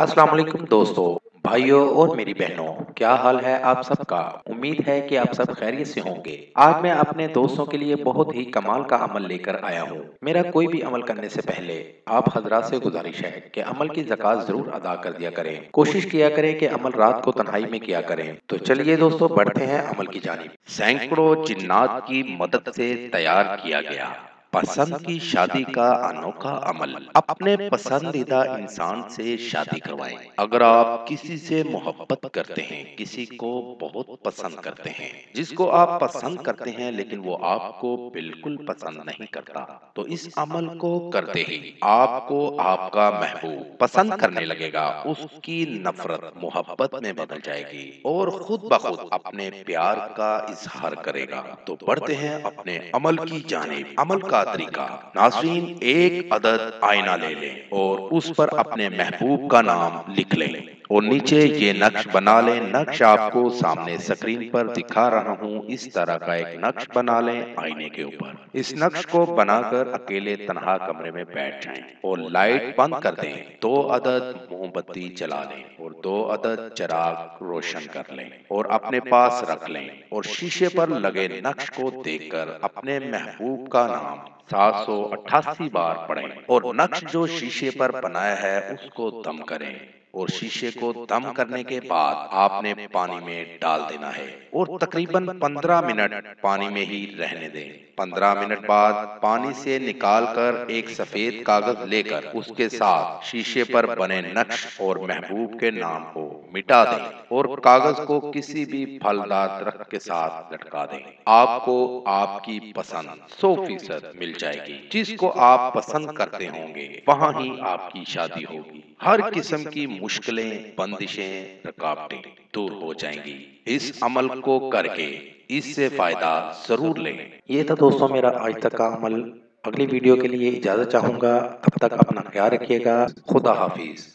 अस्सलाम वालेकुम दोस्तों, भाइयों और मेरी बहनों, क्या हाल है आप सबका। उम्मीद है कि आप सब खैरियत से होंगे। आज मैं अपने दोस्तों के लिए बहुत ही कमाल का अमल लेकर आया हूँ। मेरा कोई भी अमल करने से पहले आप हजरात से गुजारिश है कि अमल की ज़कात जरूर अदा कर दिया करें। कोशिश किया करें कि अमल रात को तन्हाई में किया करें। तो चलिए दोस्तों, बढ़ते हैं अमल की जानिब। सैकड़ों जिन्नात की मदद से तैयार किया गया पसंद की शादी का अनोखा अमल। अपने पसंदीदा इंसान से शादी करवाएं। अगर आप किसी से मोहब्बत करते हैं, किसी को बहुत पसंद करते हैं, जिसको आप पसंद करते हैं लेकिन वो आपको बिल्कुल पसंद नहीं करता, तो इस अमल को करते ही आपको आपका महबूब पसंद करने लगेगा। उसकी नफरत मोहब्बत में बदल जाएगी और खुद ब खुद अपने प्यार का इजहार करेगा। तो बढ़ते हैं अपने अमल की जानिब। अमल का तरीका। नाज़रीन, एक अदद आईना ले लें और उस पर अपने महबूब का नाम लिख लें और नीचे ये नक्श बना लें। नक्श आपको सामने स्क्रीन पर दिखा रहा हूँ। इस तरह का एक नक्श बना लें आईने के ऊपर। इस नक्श को बनाकर अकेले तन्हा कमरे में बैठ जाएं और लाइट बंद कर दें। 2 अदद मोमबत्ती जला लें और 2 अदद चिराग रोशन कर लें और अपने पास रख लें और शीशे पर लगे नक्श को देखकर अपने महबूब का नाम 788 बार पढ़ें और नक्श जो शीशे पर बनाया है उसको दम करें और शीशे को दम करने के बाद आपने पानी में डाल देना है और तकरीबन 15 मिनट पानी में ही रहने दें। 15 मिनट बाद पानी से निकालकर एक सफेद कागज लेकर उसके साथ शीशे पर बने नक्श और महबूब के नाम को मिटा दें और कागज को किसी भी फलदार दरख्त के साथ लटका दें। आपको आपकी पसंद 100% मिल जाएगी। जिसको आप पसंद करते होंगे वहां ही आपकी शादी होगी। हर किस्म की मुश्किलें, बंदिशें, रुकावटें दूर हो जाएंगी। इस अमल को करके इससे फायदा जरूर लें। ये था दोस्तों मेरा आज तक का अमल। अगली वीडियो के लिए इजाजत चाहूंगा। तब तक अपना ख्याल रखिएगा। खुदा हाफिज।